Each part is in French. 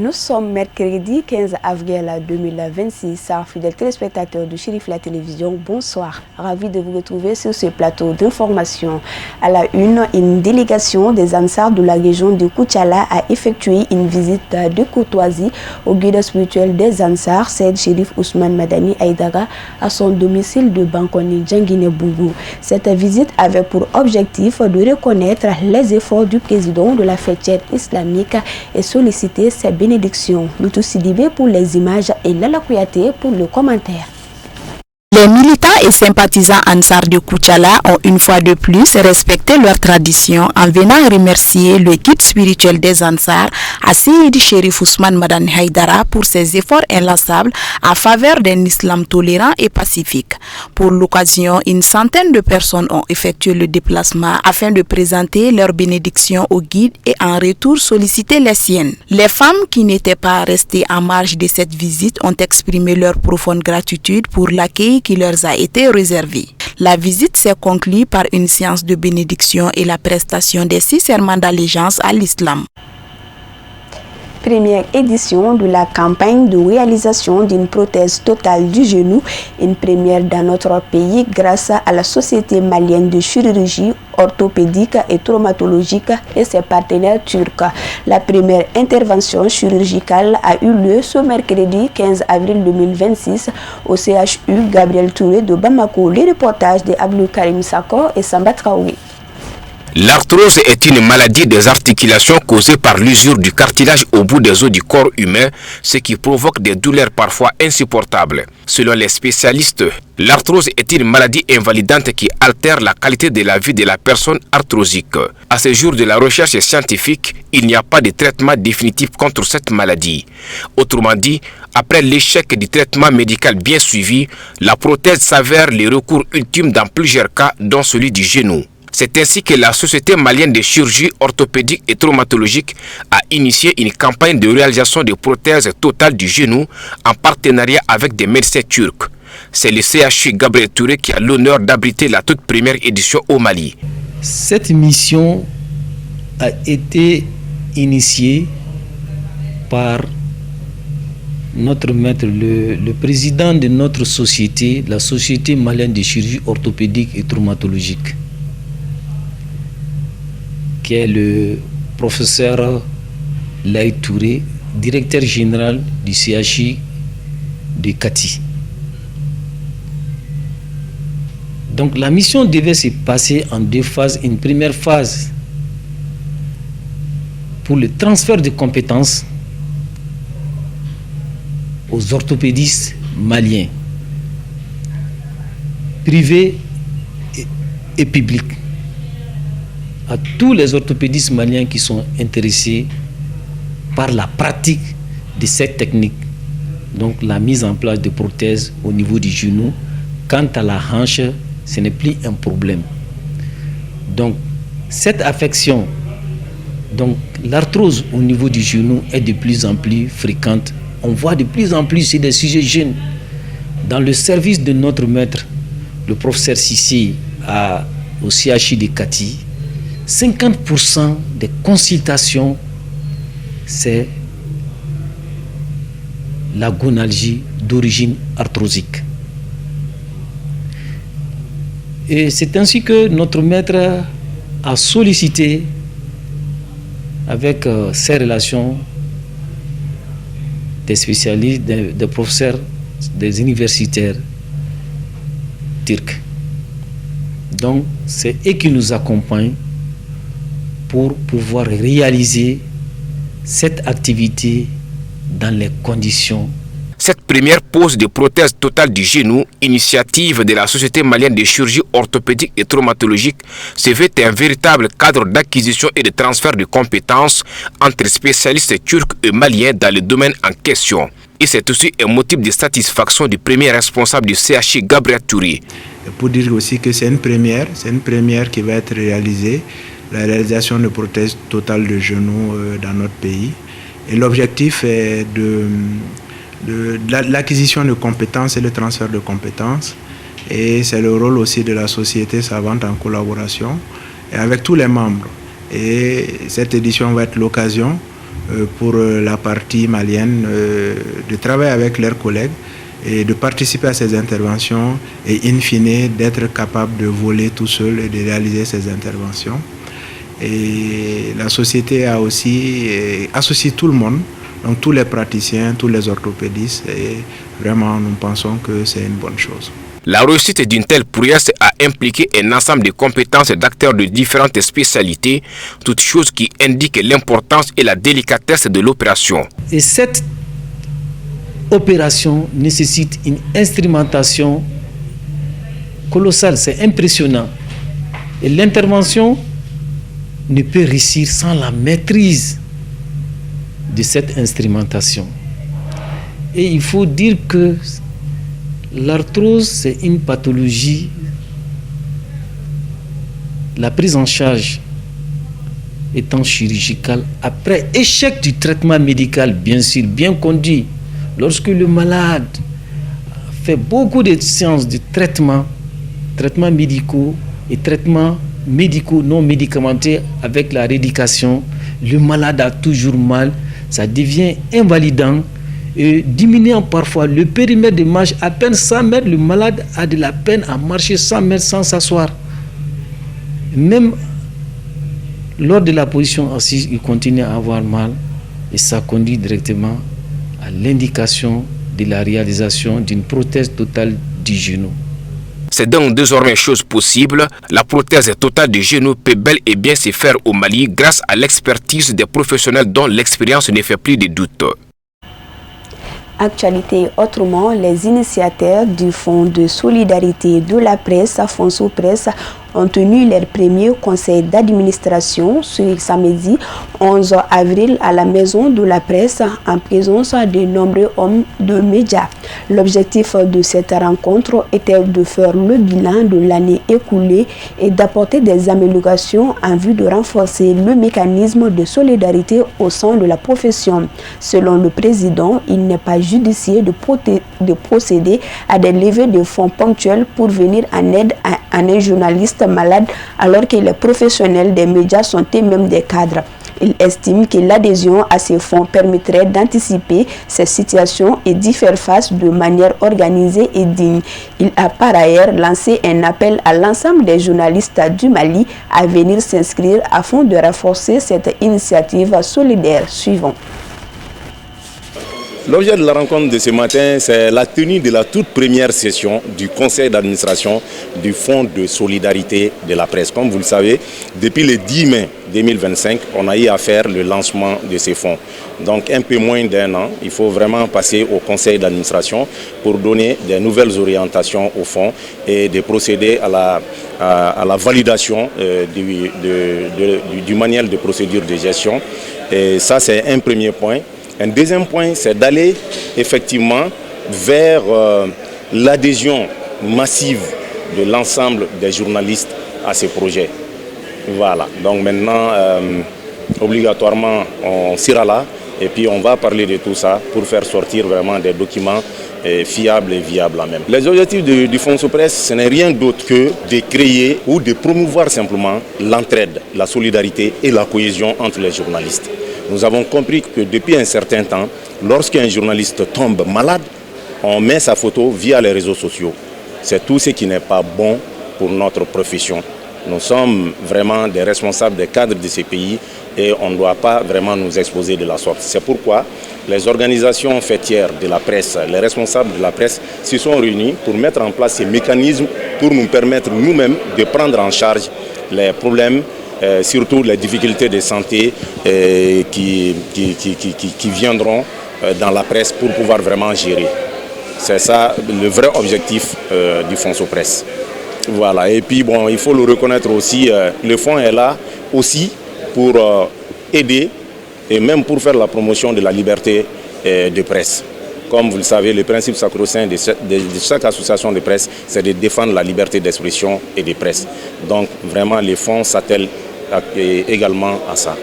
Nous sommes mercredi 15 avril 2026. Fidèles téléspectateurs de Chérif la télévision, bonsoir. Ravi de vous retrouver sur ce plateau d'information. À la une délégation des Ansars de la région de Koutiala a effectué une visite de courtoisie au guide spirituel des Ansars, Saïd Chérif Ousmane Madani Aïdara, à son domicile de Bankoni Djanguiné-Bougou. Cette visite avait pour objectif de reconnaître les efforts du président de la fête islamique et solliciter ses bénédictions. Loutou Sidibé pour les images et Lala Kouyaté pour le commentaire. Les militants et sympathisants Ansar de Koutiala ont une fois de plus respecté leur tradition en venant remercier le guide spirituel des Ansar, Saïd Chérif Ousmane Madani Aïdara, pour ses efforts inlassables en faveur d'un islam tolérant et pacifique. Pour l'occasion, une centaine de personnes ont effectué le déplacement afin de présenter leurs bénédictions au guide et en retour solliciter les siennes. Les femmes qui n'étaient pas restées en marge de cette visite ont exprimé leur profonde gratitude pour l'accueil qui leur a été réservé. La visite s'est conclue par une séance de bénédiction et la prestation des 6 serments d'allégeance à l'islam. Première édition de la campagne de réalisation d'une prothèse totale du genou, une première dans notre pays grâce à la Société malienne de chirurgie orthopédique et traumatologique et ses partenaires turcs. La première intervention chirurgicale a eu lieu ce mercredi 15 avril 2026 au CHU Gabriel Touré de Bamako. Les reportages de Abdou Karim Sakor et Samba Traoré. L'arthrose est une maladie des articulations causée par l'usure du cartilage au bout des os du corps humain, ce qui provoque des douleurs parfois insupportables. Selon les spécialistes, l'arthrose est une maladie invalidante qui altère la qualité de la vie de la personne arthrosique. À ce jour de la recherche scientifique, il n'y a pas de traitement définitif contre cette maladie. Autrement dit, après l'échec du traitement médical bien suivi, la prothèse s'avère le recours ultime dans plusieurs cas, dont celui du genou. C'est ainsi que la Société malienne de chirurgie orthopédique et traumatologique a initié une campagne de réalisation de prothèses totales du genou en partenariat avec des médecins turcs. C'est le CHU Gabriel Touré qui a l'honneur d'abriter la toute première édition au Mali. Cette mission a été initiée par notre maître, le président de notre société, la Société malienne de chirurgie orthopédique et traumatologique, qui est le professeur Laïd Touré, directeur général du CHI de Kati. Donc la mission devait se passer en 2 phases. Une première phase pour le transfert de compétences aux orthopédistes maliens, privés et publics, à tous les orthopédistes maliens qui sont intéressés par la pratique de cette technique. Donc la mise en place de prothèses au niveau du genou. Quant à la hanche, ce n'est plus un problème. Donc cette affection, donc l'arthrose au niveau du genou est de plus en plus fréquente. On voit de plus en plus chez des sujets jeunes. Dans le service de notre maître, le professeur Sissi au CHI de Kati, 50% des consultations, c'est la gonalgie d'origine arthrosique. Et c'est ainsi que notre maître a sollicité, avec ses relations, des spécialistes, des professeurs, des universitaires turcs. Donc, c'est eux qui nous accompagnent pour pouvoir réaliser cette activité dans les conditions. Cette première pose de prothèse totale du genou, initiative de la Société malienne de chirurgie orthopédique et traumatologique, se veut un véritable cadre d'acquisition et de transfert de compétences entre spécialistes turcs et maliens dans le domaine en question. Et c'est aussi un motif de satisfaction du premier responsable du CHI, Gabriel Touré. Pour dire aussi que c'est une première qui va être réalisée, la réalisation de prothèses totales de genoux dans notre pays. Et l'objectif est de l'acquisition de compétences et le transfert de compétences. Et c'est le rôle aussi de la société savante en collaboration et avec tous les membres. Et cette édition va être l'occasion pour la partie malienne, de travailler avec leurs collègues et de participer à ces interventions et in fine d'être capable de voler tout seul et de réaliser ces interventions. Et la société a aussi associé tout le monde, donc tous les praticiens, tous les orthopédistes, et vraiment nous pensons que c'est une bonne chose. La réussite d'une telle prouesse a impliqué un ensemble de compétences d'acteurs de différentes spécialités, toutes choses qui indiquent l'importance et la délicatesse de l'opération. Et cette opération nécessite une instrumentation colossale, c'est impressionnant. Et l'intervention ne peut réussir sans la maîtrise de cette instrumentation. Et il faut dire que l'arthrose, c'est une pathologie. La prise en charge étant chirurgicale, après échec du traitement médical, bien sûr, bien conduit, lorsque le malade fait beaucoup de séances de traitements médicaux et traitements médicaux non médicamentés avec la rééducation, le malade a toujours mal, ça devient invalidant et diminuant parfois le périmètre de marche. À peine 100 mètres, le malade a de la peine à marcher 100 mètres sans s'asseoir. Même lors de la position assise, il continue à avoir mal et ça conduit directement à l'indication de la réalisation d'une prothèse totale du genou. C'est donc désormais chose possible. La prothèse totale du genou peut bel et bien se faire au Mali grâce à l'expertise des professionnels dont l'expérience ne fait plus de doute. Actualité autrement, les initiateurs du Fonds de solidarité de la presse, Fonds Presse, ont tenu leur premier conseil d'administration ce samedi 11 avril à la Maison de la Presse en présence de nombreux hommes de médias. L'objectif de cette rencontre était de faire le bilan de l'année écoulée et d'apporter des améliorations en vue de renforcer le mécanisme de solidarité au sein de la profession. Selon le président, il n'est pas judicieux de procéder à des levées de fonds ponctuels pour venir en aide à un journaliste malade alors que les professionnels des médias sont eux-mêmes des cadres. Il estime que l'adhésion à ces fonds permettrait d'anticiper ces situations et d'y faire face de manière organisée et digne. Il a par ailleurs lancé un appel à l'ensemble des journalistes du Mali à venir s'inscrire afin de renforcer cette initiative solidaire. Suivant. L'objet de la rencontre de ce matin, c'est la tenue de la toute première session du conseil d'administration du Fonds de solidarité de la presse. Comme vous le savez, depuis le 10 mai 2025, on a eu à faire le lancement de ces fonds. Donc un peu moins d'un an, il faut vraiment passer au conseil d'administration pour donner des nouvelles orientations au fonds et de procéder à la validation du manuel de procédure de gestion. Et ça, c'est un premier point. Un deuxième point, c'est d'aller effectivement vers l'adhésion massive de l'ensemble des journalistes à ces projets. Voilà, donc maintenant, obligatoirement, on sera là et puis on va parler de tout ça pour faire sortir vraiment des documents fiables et viables en même. Les objectifs du Fonds Presse, ce n'est rien d'autre que de créer ou de promouvoir simplement l'entraide, la solidarité et la cohésion entre les journalistes. Nous avons compris que depuis un certain temps, lorsqu'un journaliste tombe malade, on met sa photo via les réseaux sociaux. C'est tout ce qui n'est pas bon pour notre profession. Nous sommes vraiment des responsables des cadres de ces pays et on ne doit pas vraiment nous exposer de la sorte. C'est pourquoi les organisations fêtières de la presse, les responsables de la presse se sont réunis pour mettre en place ces mécanismes pour nous permettre nous-mêmes de prendre en charge les problèmes, surtout les difficultés de santé qui viendront dans la presse pour pouvoir vraiment gérer. C'est ça le vrai objectif du Fonds Presse. Voilà. Et puis bon, il faut le reconnaître aussi, le fonds est là aussi pour aider et même pour faire la promotion de la liberté de presse. Comme vous le savez, le principe sacro-saint de chaque association de presse, c'est de défendre la liberté d'expression et de presse. Donc vraiment, les fonds s'attellent également à ça.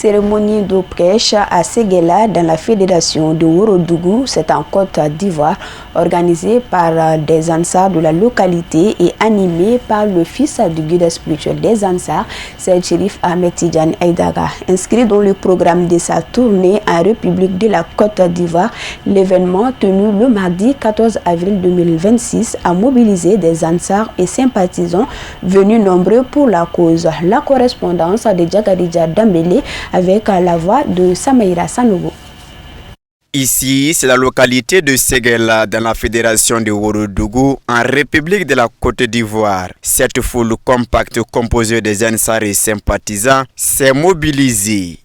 Cérémonie de prêche à Séguéla dans la fédération de Ourodougou, c'est en Côte d'Ivoire, organisée par des Ansars de la localité et animée par le fils du guide spirituel des Ansars, c'est Chérif Ahmed Tidiane Aïdara. Inscrit dans le programme de sa tournée en République de la Côte d'Ivoire, l'événement tenu le mardi 14 avril 2026 a mobilisé des Ansars et sympathisants venus nombreux pour la cause. La correspondance de Djagadija Dambélé avec la voix de Samaïra Sanogo. Ici, c'est la localité de Séguéla dans la fédération de Ourodougou en République de la Côte d'Ivoire. Cette foule compacte composée des Ansars et sympathisants s'est mobilisée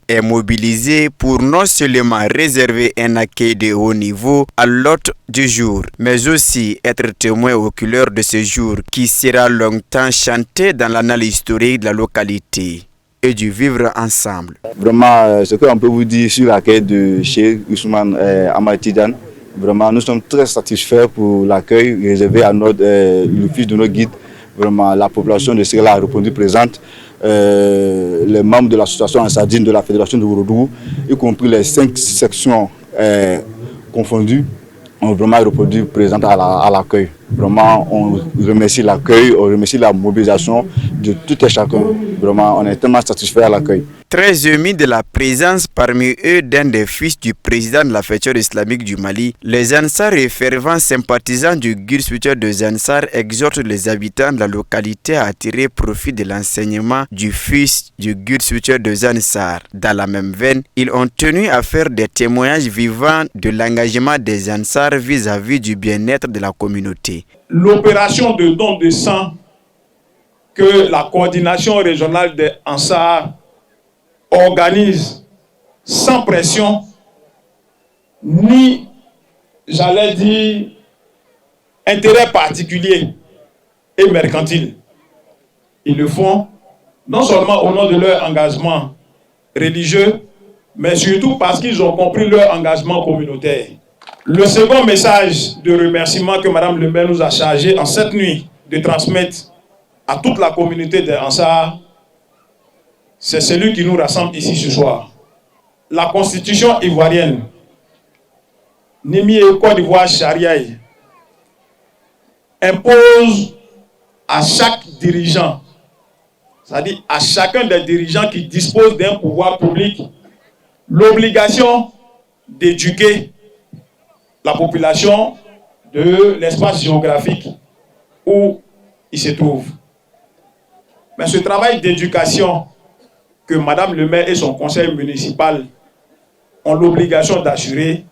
pour non seulement réserver un accueil de haut niveau à l'hôte du jour, mais aussi être témoin oculaire de ce jour qui sera longtemps chanté dans l'annale historique de la localité et du vivre ensemble. Vraiment, ce qu'on peut vous dire sur l'accueil de Cheikh Ousmane Ahmed Tidiane, vraiment, nous sommes très satisfaits pour l'accueil réservé à le fils de notre guide. Vraiment, la population de Séguéla a répondu présente. Les membres de l'association Ansardine de la fédération de Ourodougou, y compris les 5 sections confondues, ont vraiment répondu présentes à l'accueil. Vraiment, on remercie l'accueil, on remercie la mobilisation de tout et chacun. Vraiment, on est tellement satisfait à l'accueil. Très émus de la présence parmi eux d'un des fils du président de la Fédération islamique du Mali, les Ansars et fervents sympathisants du guide spirituel de Ansars exhortent les habitants de la localité à tirer profit de l'enseignement du fils du guide spirituel de Ansars. Dans la même veine, ils ont tenu à faire des témoignages vivants de l'engagement des Ansars vis-à-vis du bien-être de la communauté. L'opération de don de sang que la coordination régionale des Ansars organise sans pression, ni, j'allais dire, intérêt particulier et mercantile. Ils le font non seulement au nom de leur engagement religieux, mais surtout parce qu'ils ont compris leur engagement communautaire. Le second message de remerciement que Mme le maire nous a chargé en cette nuit de transmettre à toute la communauté des Ansars, c'est celui qui nous rassemble ici ce soir. La constitution ivoirienne, Nimi Côte d'Ivoire Charia, impose à chaque dirigeant, c'est-à-dire à chacun des dirigeants qui dispose d'un pouvoir public, l'obligation d'éduquer la population de l'espace géographique où il se trouve. Mais ce travail d'éducation que Madame le maire et son conseil municipal ont l'obligation d'assurer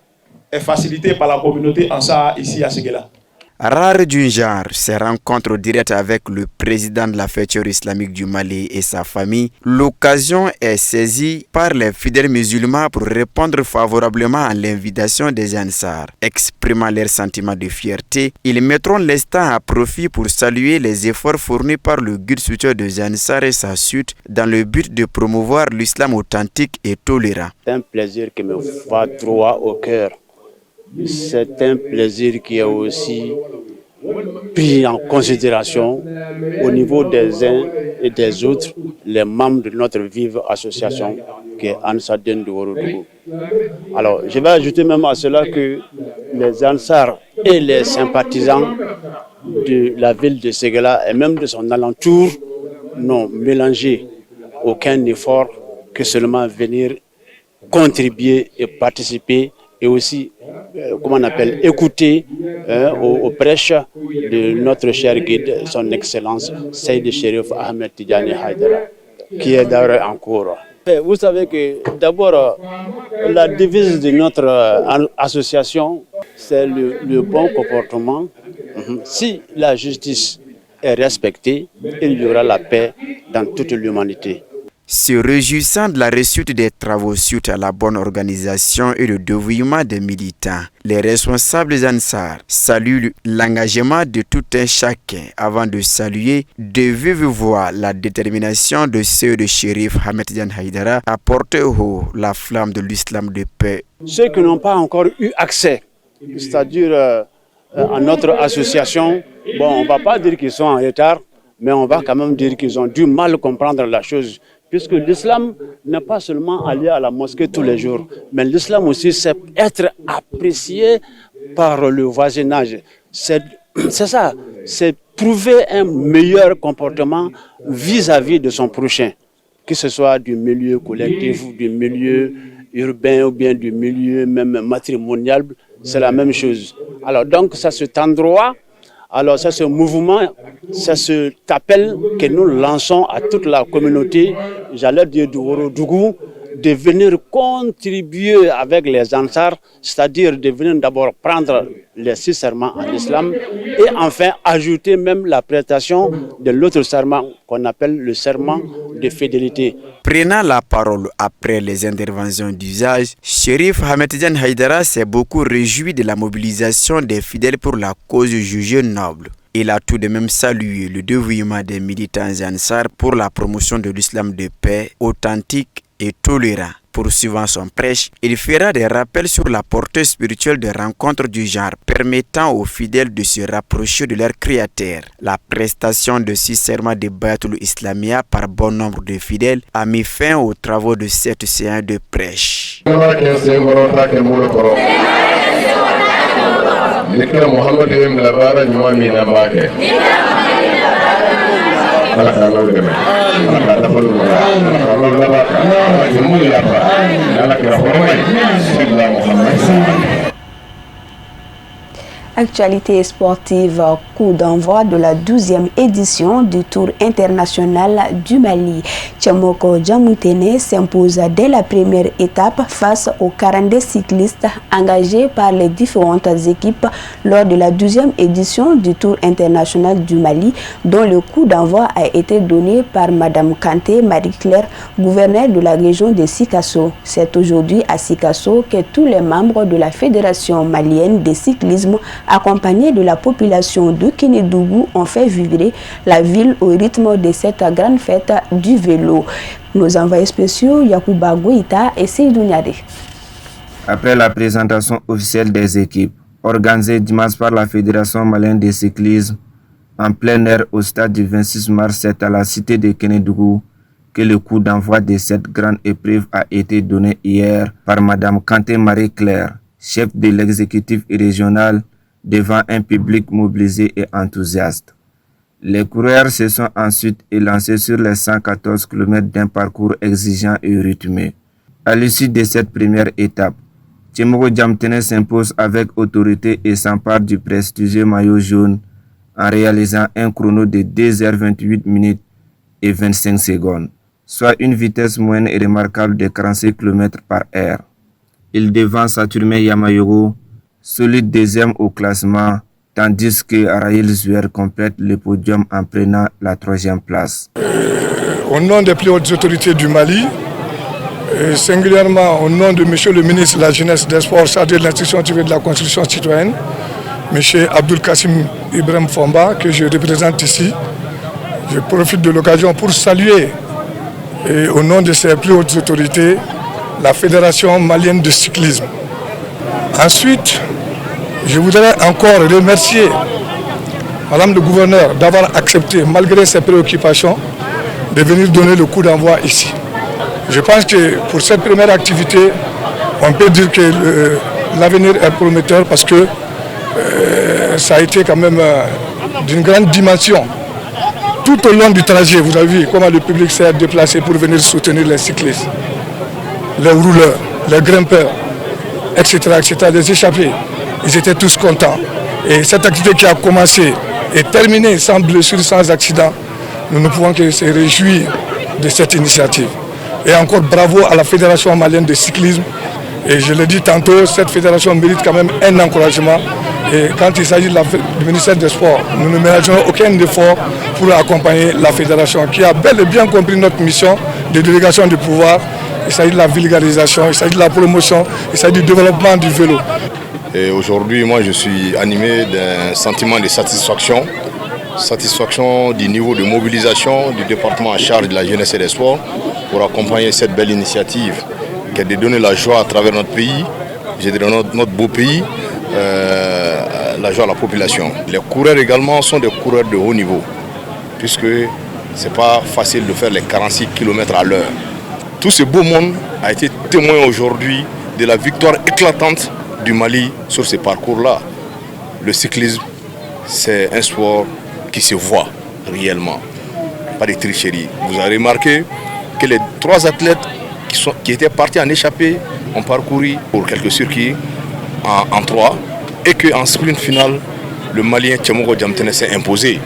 est facilité par la communauté Ansar ici à Séguéla. Rare d'une genre, ces rencontres directes avec le président de la Fédération islamique du Mali et sa famille, l'occasion est saisie par les fidèles musulmans pour répondre favorablement à l'invitation des Ansars. Exprimant leur sentiment de fierté, ils mettront l'instant à profit pour saluer les efforts fournis par le guide spirituel des Ansars et sa suite dans le but de promouvoir l'islam authentique et tolérant. C'est un plaisir qui me va droit au cœur. C'est un plaisir qui est aussi pris en considération au niveau des uns et des autres, les membres de notre vive association qui est Ansardine de Ourodougou. Alors, je vais ajouter même à cela que les Ansars et les sympathisants de la ville de Séguéla et même de son alentour n'ont mélangé aucun effort que seulement venir contribuer et participer et aussi, comment on appelle, écouter aux prêches de notre cher guide, son excellence, Seydi Chérif Ahmed Tidiane Aïdara, qui est d'ailleurs en cours. Vous savez que d'abord, la devise de notre association, c'est le bon comportement. Si la justice est respectée, il y aura la paix dans toute l'humanité. Se réjouissant de la réussite des travaux suite à la bonne organisation et le dévouement des militants, les responsables Ansars saluent l'engagement de tout un chacun avant de saluer de vive voix la détermination de ceux de Chérif Ahmed Tidiane Aïdara à porter haut la flamme de l'islam de paix. Ceux qui n'ont pas encore eu accès, c'est-à-dire à notre association, bon, on ne va pas dire qu'ils sont en retard, mais on va quand même dire qu'ils ont du mal à comprendre la chose, puisque l'islam n'est pas seulement aller à la mosquée tous les jours, mais l'islam aussi c'est être apprécié par le voisinage. C'est ça, c'est trouver un meilleur comportement vis-à-vis de son prochain, que ce soit du milieu collectif, du milieu urbain ou bien du milieu même matrimonial, c'est la même chose. Alors donc c'est cet endroit, alors c'est ce mouvement, c'est cet appel que nous lançons à toute la communauté, j'allais dire du Worodougou, de venir contribuer avec les Ansar, c'est-à-dire de venir d'abord prendre les 6 serments en islam et enfin ajouter même la prestation de l'autre serment qu'on appelle le serment de fidélité. Prenant la parole après les interventions d'usage, Chérif Ahmed-Tidiane Haïdara s'est beaucoup réjoui de la mobilisation des fidèles pour la cause jugée noble. Il a tout de même salué le dévouement des militants Ansar pour la promotion de l'islam de paix authentique et tolérant. Poursuivant son prêche, il fera des rappels sur la portée spirituelle des rencontres du genre, permettant aux fidèles de se rapprocher de leur créateur. La prestation de 6 serments de Bayatul Islamia par bon nombre de fidèles a mis fin aux travaux de cette séance de prêche. Actualité sportive, coup d'envoi de la 12e édition du Tour international du Mali. Tchemoko Djamoutene s'impose dès la première étape face aux 42 cyclistes engagés par les différentes équipes lors de la 12e édition du Tour international du Mali, dont le coup d'envoi a été donné par Madame Kanté Marie-Claire, gouverneure de la région de Sikasso. C'est aujourd'hui à Sikasso que tous les membres de la Fédération malienne de cyclisme, accompagnés de la population de Kénédougou, ont fait vibrer la ville au rythme de cette grande fête du vélo. Nos envoyés spéciaux Yacouba Goïta et Seydou Niadé. Après la présentation officielle des équipes, organisée dimanche par la Fédération malienne de cyclisme, en plein air au stade du 26 mars, c'est à la cité de Kénédougou que le coup d'envoi de cette grande épreuve a été donné hier par Madame Kanté Marie-Claire, chef de l'exécutif régional, devant un public mobilisé et enthousiaste. Les coureurs se sont ensuite élancés sur les 114 km d'un parcours exigeant et rythmé. À l'issue de cette première étape, Tchemoko Djamoutene s'impose avec autorité et s'empare du prestigieux maillot jaune en réalisant un chrono de 2h28 minutes et 25 secondes, soit une vitesse moyenne et remarquable de 46 km par heure. Il devance Saturme Yamayoro, solide deuxième au classement, tandis que Araïl Zouer complète le podium en prenant la 3e place. Au nom des plus hautes autorités du Mali, et singulièrement au nom de M. le ministre de la Jeunesse des Sports, chargé de l'instruction de la construction citoyenne, M. Abdul Kassim Ibrahim Fomba, que je représente ici, je profite de l'occasion pour saluer, et au nom de ses plus hautes autorités, la Fédération malienne de cyclisme. Ensuite, je voudrais encore remercier Madame le gouverneur d'avoir accepté, malgré ses préoccupations, de venir donner le coup d'envoi ici. Je pense que pour cette première activité, on peut dire que l'avenir est prometteur parce que ça a été quand même d'une grande dimension. Tout au long du trajet, vous avez vu comment le public s'est déplacé pour venir soutenir les cyclistes, les rouleurs, les grimpeurs, etc., les échappés. Ils étaient tous contents. Et cette activité qui a commencé et terminée sans blessure, sans accident, nous ne pouvons que se réjouir de cette initiative. Et encore bravo à la Fédération malienne de cyclisme. Et je l'ai dit tantôt, cette fédération mérite quand même un encouragement. Et quand il s'agit du ministère des Sports, nous ne ménageons aucun effort pour accompagner la fédération qui a bel et bien compris notre mission de délégation du pouvoir. Il s'agit de la vulgarisation, il s'agit de la promotion, il s'agit du développement du vélo. Et aujourd'hui, moi, je suis animé d'un sentiment de satisfaction du niveau de mobilisation du département en charge de la jeunesse et des sports pour accompagner cette belle initiative qui est de donner la joie à travers notre pays, je dirais notre beau pays, la joie à la population. Les coureurs également sont des coureurs de haut niveau, puisque Ce n'est pas facile de faire les 46 km à l'heure. Tout ce beau monde a été témoin aujourd'hui de la victoire éclatante du Mali sur ce parcours-là. Le cyclisme, c'est un sport qui se voit réellement, pas de tricherie. Vous avez remarqué que les 3 athlètes qui étaient partis en échappée ont parcouru pour quelques circuits en 3 et qu'en sprint final, le Malien Tchemogo Diamtene s'est imposé.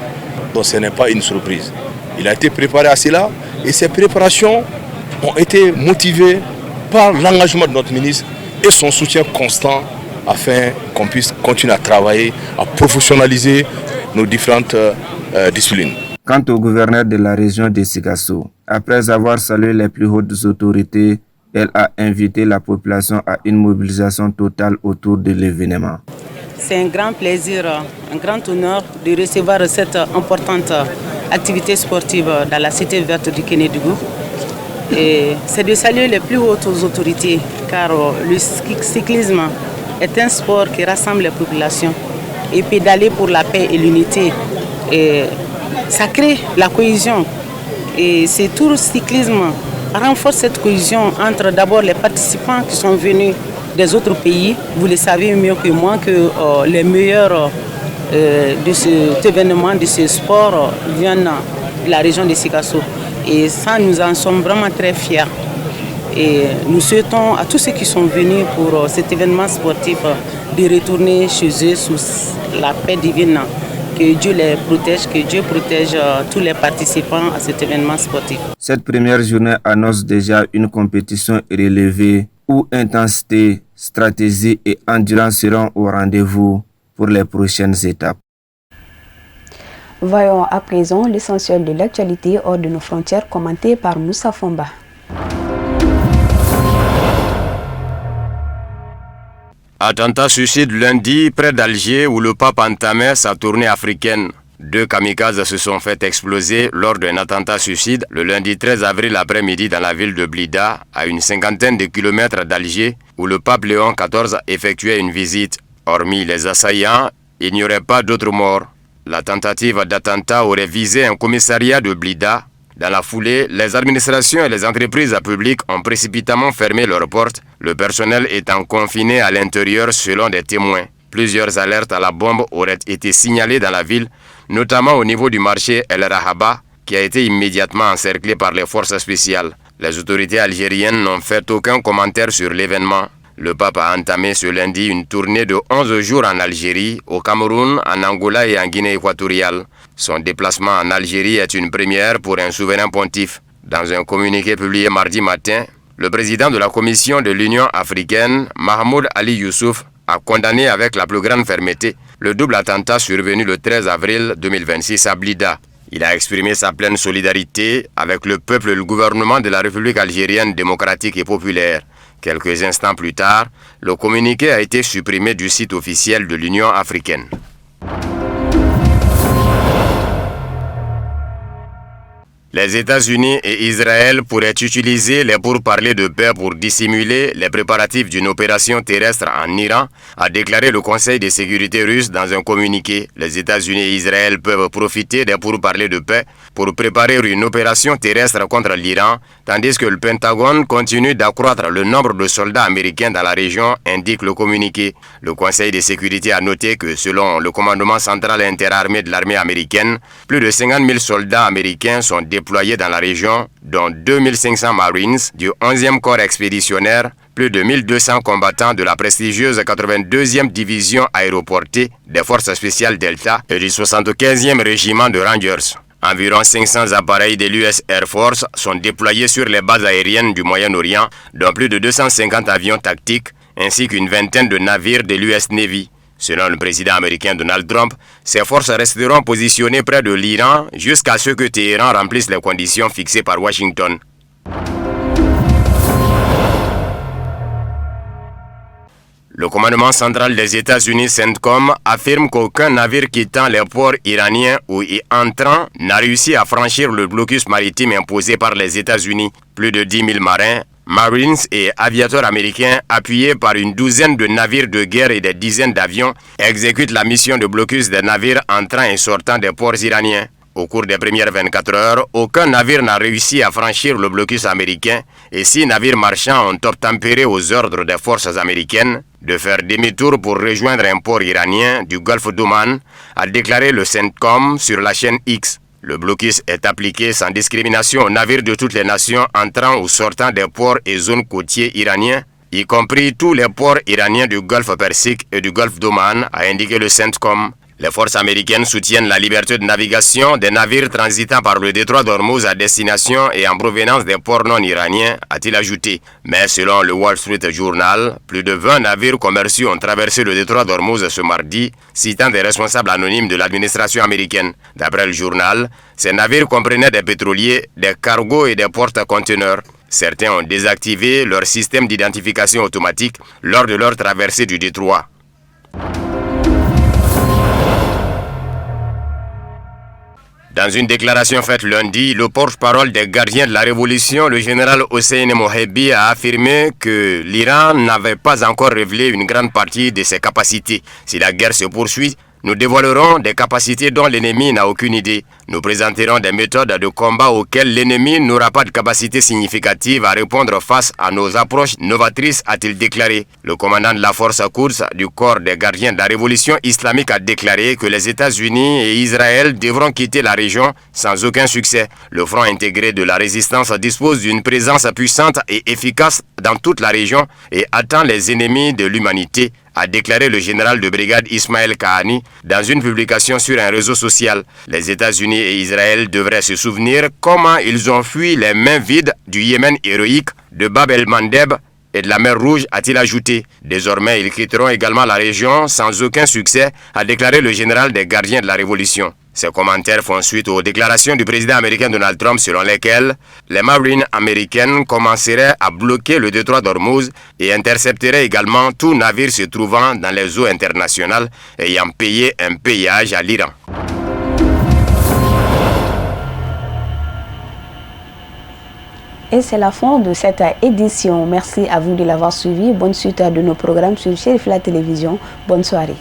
Donc ce n'est pas une surprise. Il a été préparé à cela et ces préparations ont été motivées par l'engagement de notre ministre et son soutien constant afin qu'on puisse continuer à travailler, à professionnaliser nos différentes disciplines. Quant au gouverneur de la région de Sikasso, après avoir salué les plus hautes autorités, elle a invité la population à une mobilisation totale autour de l'événement. C'est un grand plaisir, un grand honneur de recevoir cette importante activité sportive dans la cité verte du Kénédougou. C'est de saluer les plus hautes autorités, car le cyclisme est un sport qui rassemble les populations. Et pédaler pour la paix et l'unité, ça crée la cohésion. Et c'est tout le cyclisme renforce cette cohésion entre d'abord les participants qui sont venus des autres pays. Vous le savez mieux que moi que les meilleurs de cet événement, de ce sport, viennent de la région de Sikasso. Et ça, nous en sommes vraiment très fiers. Et nous souhaitons à tous ceux qui sont venus pour cet événement sportif de retourner chez eux sous la paix divine. Que Dieu les protège, que Dieu protège tous les participants à cet événement sportif. Cette première journée annonce déjà une compétition relevée où intensité, stratégie et endurance seront au rendez-vous pour les prochaines étapes. Voyons à présent l'essentiel de l'actualité hors de nos frontières commenté par Moussa Fomba. Attentat-suicide lundi près d'Alger où le pape entamait sa tournée africaine. 2 kamikazes se sont fait exploser lors d'un attentat-suicide le lundi 13 avril après-midi dans la ville de Blida, à une 50aine de kilomètres d'Alger, où le pape Léon XIV effectuait une visite. Hormis les assaillants, il n'y aurait pas d'autres morts. La tentative d'attentat aurait visé un commissariat de Blida. Dans la foulée, les administrations et les entreprises publiques ont précipitamment fermé leurs portes, le personnel étant confiné à l'intérieur selon des témoins. Plusieurs alertes à la bombe auraient été signalées dans la ville, notamment au niveau du marché El Rahaba, qui a été immédiatement encerclé par les forces spéciales. Les autorités algériennes n'ont fait aucun commentaire sur l'événement. Le pape a entamé ce lundi une tournée de 11 jours en Algérie, au Cameroun, en Angola et en Guinée équatoriale. Son déplacement en Algérie est une première pour un souverain pontife. Dans un communiqué publié mardi matin, le président de la Commission de l'Union africaine, Mahmoud Ali Youssouf, a condamné avec la plus grande fermeté le double attentat survenu le 13 avril 2026 à Blida. Il a exprimé sa pleine solidarité avec le peuple et le gouvernement de la République algérienne démocratique et populaire. Quelques instants plus tard, le communiqué a été supprimé du site officiel de l'Union africaine. Les États-Unis et Israël pourraient utiliser les pourparlers de paix pour dissimuler les préparatifs d'une opération terrestre en Iran, a déclaré le Conseil de sécurité russe dans un communiqué. Les États-Unis et Israël peuvent profiter des pourparlers de paix pour préparer une opération terrestre contre l'Iran, tandis que le Pentagone continue d'accroître le nombre de soldats américains dans la région, indique le communiqué. Le Conseil de sécurité a noté que selon le commandement central interarmé de l'armée américaine, plus de 50 000 soldats américains sont déployés dans la région, dont 2500 Marines du 11e corps expéditionnaire, plus de 1200 combattants de la prestigieuse 82e division aéroportée des forces spéciales Delta et du 75e régiment de Rangers. Environ 500 appareils de l'US Air Force sont déployés sur les bases aériennes du Moyen-Orient, dont plus de 250 avions tactiques, ainsi qu'une vingtaine de navires de l'US Navy. Selon le président américain Donald Trump, ces forces resteront positionnées près de l'Iran jusqu'à ce que Téhéran remplisse les conditions fixées par Washington. Le commandement central des États-Unis, CENTCOM, affirme qu'aucun navire quittant les ports iraniens ou y entrant n'a réussi à franchir le blocus maritime imposé par les États-Unis. Plus de 10 000 marins, Marines et aviateurs américains, appuyés par une douzaine de navires de guerre et des dizaines d'avions, exécutent la mission de blocus des navires entrant et sortant des ports iraniens. Au cours des premières 24 heures, aucun navire n'a réussi à franchir le blocus américain et 6 navires marchands ont obtempéré aux ordres des forces américaines de faire demi-tour pour rejoindre un port iranien du golfe d'Oman, a déclaré le CENTCOM sur la chaîne X. Le blocus est appliqué sans discrimination aux navires de toutes les nations entrant ou sortant des ports et zones côtiers iraniens, y compris tous les ports iraniens du golfe Persique et du golfe d'Oman, a indiqué le CENTCOM. Les forces américaines soutiennent la liberté de navigation des navires transitant par le détroit d'Ormuz à destination et en provenance des ports non iraniens, a-t-il ajouté. Mais selon le Wall Street Journal, plus de 20 navires commerciaux ont traversé le détroit d'Ormuz ce mardi, citant des responsables anonymes de l'administration américaine. D'après le journal, ces navires comprenaient des pétroliers, des cargos et des porte-conteneurs. Certains ont désactivé leur système d'identification automatique lors de leur traversée du détroit. Dans une déclaration faite lundi, le porte-parole des gardiens de la révolution, le général Hossein Mohebi, a affirmé que l'Iran n'avait pas encore révélé une grande partie de ses capacités. Si la guerre se poursuit, nous dévoilerons des capacités dont l'ennemi n'a aucune idée. Nous présenterons des méthodes de combat auxquelles l'ennemi n'aura pas de capacité significative à répondre face à nos approches novatrices, a-t-il déclaré. Le commandant de la force Quds du corps des gardiens de la révolution islamique a déclaré que les États-Unis et Israël devront quitter la région sans aucun succès. Le front intégré de la résistance dispose d'une présence puissante et efficace dans toute la région et attend les ennemis de l'humanité, a déclaré le général de brigade Ismaël Kahani dans une publication sur un réseau social. Les États-Unis et Israël devraient se souvenir comment ils ont fui les mains vides du Yémen héroïque, de Bab el-Mandeb et de la mer Rouge, a-t-il ajouté. Désormais, ils quitteront également la région sans aucun succès, a déclaré le général des gardiens de la révolution. Ces commentaires font suite aux déclarations du président américain Donald Trump selon lesquelles les marines américaines commenceraient à bloquer le détroit d'Ormuz et intercepteraient également tout navire se trouvant dans les eaux internationales ayant payé un péage à l'Iran. Et c'est la fin de cette édition. Merci à vous de l'avoir suivi. Bonne suite de nos programmes sur Chérif la Télévision. Bonne soirée.